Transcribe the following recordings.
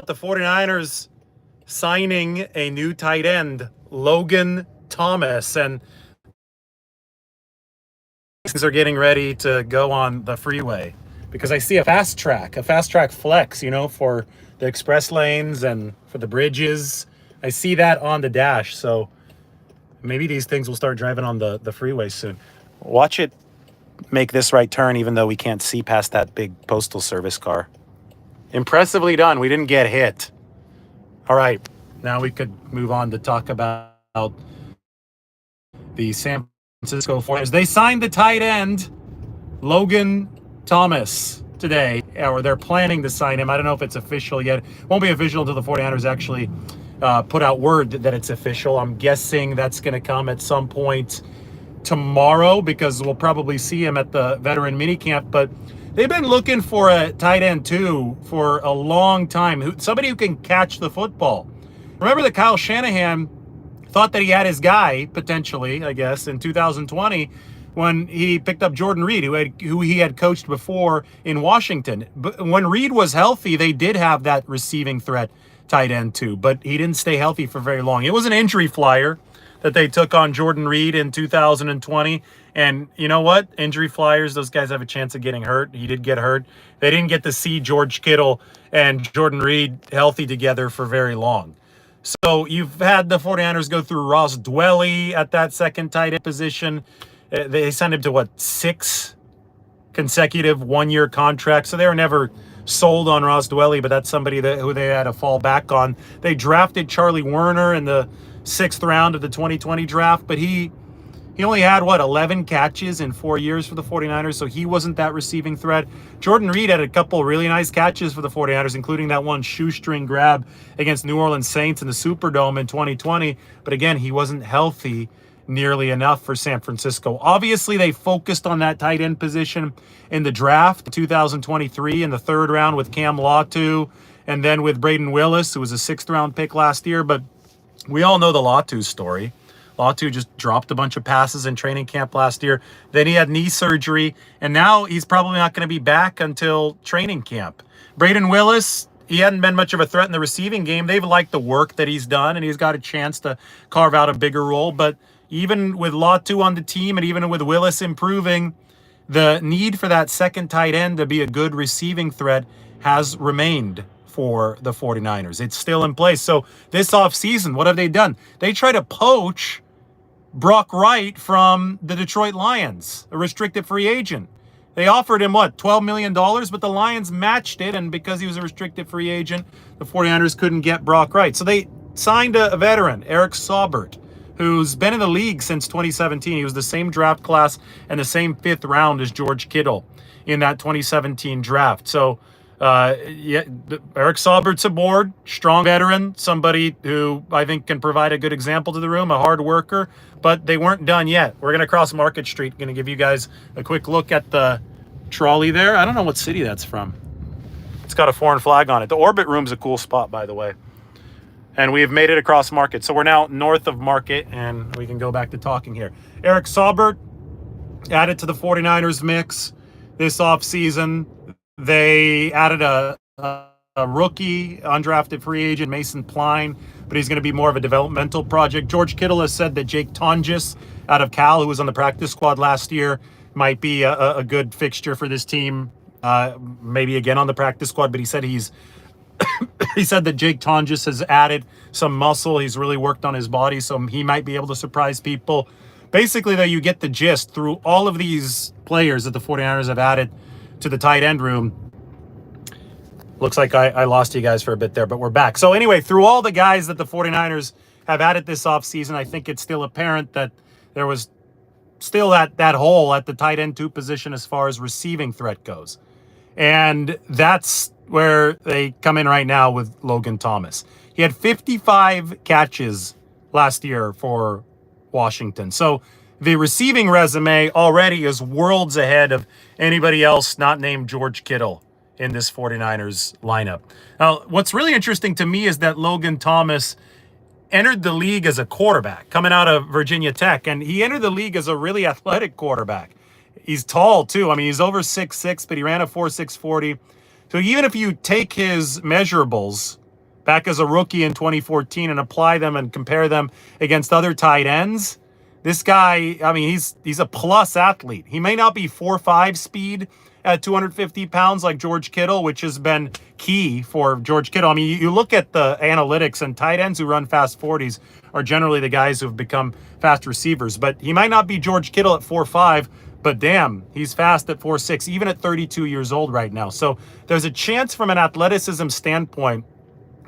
the 49ers signing a new tight end, Logan Thomas, and things are getting ready to go on the freeway because I see a fast track flex, for the express lanes and for the bridges. I see that on the dash, so maybe these things will start driving on the freeway soon. Watch it make this right turn, even though we can't see past that big postal service car. Impressively done. We didn't get hit. All right, now we could move on to talk about the San Francisco 49ers. They signed the tight end, Logan Thomas, today, or they're planning to sign him. I don't know if it's official yet. It won't be official until the 49ers actually put out word that it's official. I'm guessing that's going to come at some point tomorrow because we'll probably see him at the veteran minicamp. But they've been looking for a tight end too for a long time. Somebody who can catch the football. Remember that Kyle Shanahan thought that he had his guy potentially, I guess, in 2020 when he picked up Jordan Reed, who he had coached before in Washington. But when Reed was healthy, they did have that receiving threat tight end too, but he didn't stay healthy for very long. It was an injury flyer that they took on Jordan Reed in 2020. And you know what? Injury flyers, those guys have a chance of getting hurt. He did get hurt. They didn't get to see George Kittle and Jordan Reed healthy together for very long. So you've had the 49ers go through Ross Dwelly at that second tight end position. They signed him to, 6 consecutive one-year contracts. So they were never sold on Ross Dwelly, but that's somebody who they had to fall back on. They drafted Charlie Werner in the 6th round of the 2020 draft, but he only had, 11 catches in 4 years for the 49ers, so he wasn't that receiving threat. Jordan Reed had a couple really nice catches for the 49ers, including that one shoestring grab against New Orleans Saints in the Superdome in 2020, but again, he wasn't healthy nearly enough for San Francisco. Obviously, they focused on that tight end position in the draft 2023 in the 3rd round with Cam Latu, and then with Braden Willis, who was a 6th round pick last year, but we all know the Latu story. Latu just dropped a bunch of passes in training camp last year. Then he had knee surgery, and now he's probably not going to be back until training camp. Braden Willis, he hadn't been much of a threat in the receiving game. They've liked the work that he's done, and he's got a chance to carve out a bigger role. But even with Latu on the team and even with Willis improving, the need for that second tight end to be a good receiving threat has remained for the 49ers. It's still in place. So this offseason, what have they done? They try to poach Brock Wright from the Detroit Lions, a restricted free agent. They offered him, $12 million, but the Lions matched it, and because he was a restricted free agent, the 49ers couldn't get Brock Wright. So they signed a veteran, Eric Saubert, who's been in the league since 2017. He was the same draft class and the same 5th round as George Kittle in that 2017 draft. So Eric Saubert's aboard, strong veteran, somebody who I think can provide a good example to the room, a hard worker, but they weren't done yet. We're going to cross Market Street. Going to give you guys a quick look at the trolley there. I don't know what city that's from. It's got a foreign flag on it. The Orbit Room's a cool spot, by the way. And we've made it across Market. So we're now north of Market, and we can go back to talking here. Eric Saubert added to the 49ers mix this offseason. They added a rookie, undrafted free agent, Mason Pline, but he's going to be more of a developmental project. George Kittle has said that Jake Tonjes out of Cal, who was on the practice squad last year, might be a good fixture for this team, maybe again on the practice squad, but he said he said that Jake Tonjes has added some muscle. He's really worked on his body, so he might be able to surprise people. Basically, though, you get the gist through all of these players that the 49ers have added to the tight end room. Looks like I lost you guys for a bit there, but we're back. So anyway, through all the guys that the 49ers have added this offseason, I think it's still apparent that there was still that hole at the tight end 2 position as far as receiving threat goes. And that's where they come in right now with Logan Thomas. He had 55 catches last year for Washington. So the receiving resume already is worlds ahead of anybody else not named George Kittle in this 49ers lineup. Now, what's really interesting to me is that Logan Thomas entered the league as a quarterback coming out of Virginia Tech, and he entered the league as a really athletic quarterback. He's tall, too. I mean, he's over 6'6", but he ran a 4.6 40. So even if you take his measurables back as a rookie in 2014 and apply them and compare them against other tight ends, this guy, I mean, he's a plus athlete. He may not be 4.5 speed at 250 pounds like George Kittle, which has been key for George Kittle. I mean, you look at the analytics, and tight ends who run fast 40s are generally the guys who have become fast receivers. But he might not be George Kittle at 4.5, but damn, he's fast at 4.6, even at 32 years old right now. So there's a chance from an athleticism standpoint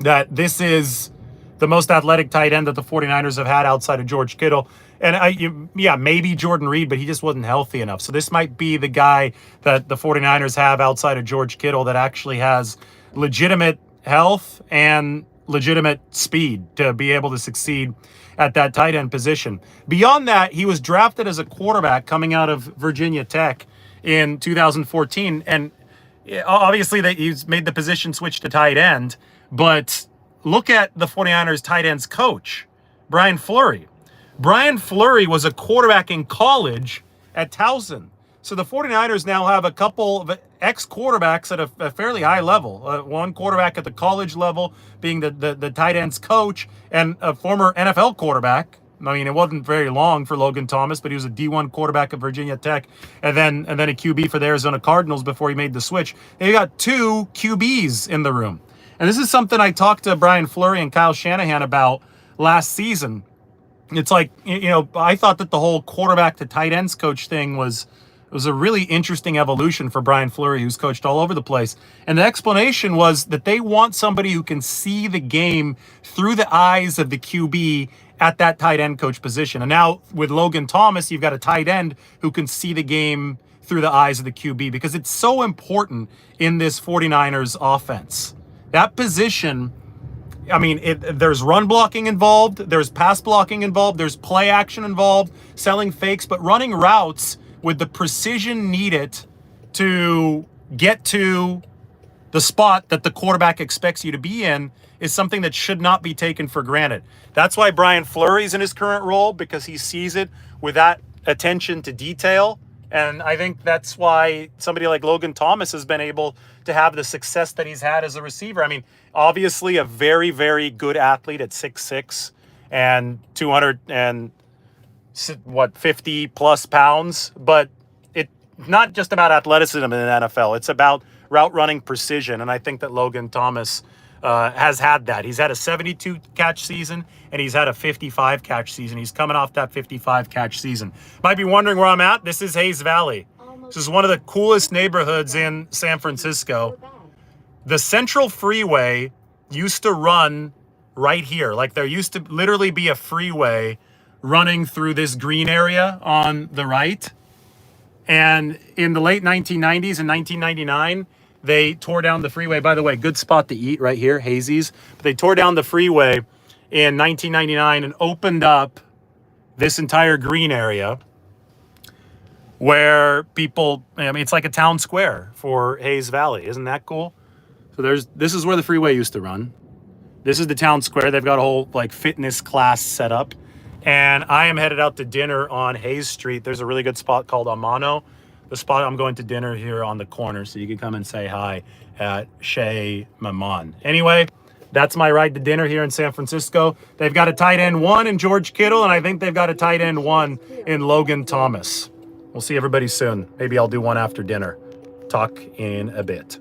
that this is the most athletic tight end that the 49ers have had outside of George Kittle. And maybe Jordan Reed, but he just wasn't healthy enough. So this might be the guy that the 49ers have outside of George Kittle that actually has legitimate health and legitimate speed to be able to succeed at that tight end position. Beyond that, he was drafted as a quarterback coming out of Virginia Tech in 2014. And obviously he's made the position switch to tight end, but look at the 49ers tight ends coach, Brian Fleury. Brian Fleury was a quarterback in college at Towson. So the 49ers now have a couple of ex-quarterbacks at a fairly high level. One quarterback at the college level being the tight ends coach, and a former NFL quarterback. I mean, it wasn't very long for Logan Thomas, but he was a D1 quarterback at Virginia Tech, and then a QB for the Arizona Cardinals before he made the switch. They got 2 QBs in the room. And this is something I talked to Brian Fleury and Kyle Shanahan about last season. It's like, I thought that the whole quarterback to tight ends coach thing was a really interesting evolution for Brian Fleury, who's coached all over the place. And the explanation was that they want somebody who can see the game through the eyes of the QB at that tight end coach position. And now with Logan Thomas, you've got a tight end who can see the game through the eyes of the QB, because it's so important in this 49ers offense. That position, I mean, there's run blocking involved, there's pass blocking involved, there's play action involved, selling fakes, but running routes with the precision needed to get to the spot that the quarterback expects you to be in is something that should not be taken for granted. That's why Brian Fleury's in his current role, because he sees it with that attention to detail. And I think that's why somebody like Logan Thomas has been able to have the success that he's had as a receiver. I mean, obviously a very, very good athlete at 6'6" and 50 plus pounds, but it's not just about athleticism in the NFL. It's about route running precision. And I think that Logan Thomas has had that. He's had a 72 catch season and he's had a 55 catch season. He's coming off that 55 catch season. Might be wondering where I'm at. This is Hayes Valley. This is one of the coolest neighborhoods in San Francisco. The Central Freeway used to run right here. Like, there used to literally be a freeway running through this green area on the right. And in the late 1990s and 1999, they tore down the freeway. By the way, good spot to eat right here, Hazy's. But they tore down the freeway in 1999 and opened up this entire green area where people, I mean, it's like a town square for Hayes Valley. Isn't that cool? So this is where the freeway used to run. This is the town square. They've got a whole like fitness class set up. And I am headed out to dinner on Hayes Street. There's a really good spot called Amano. The spot I'm going to dinner here on the corner, so you can come and say hi at Chez Maman. Anyway, that's my ride to dinner here in San Francisco. They've got a tight end 1 in George Kittle, and I think they've got a tight end 1 in Logan Thomas. We'll see everybody soon. Maybe I'll do one after dinner. Talk in a bit.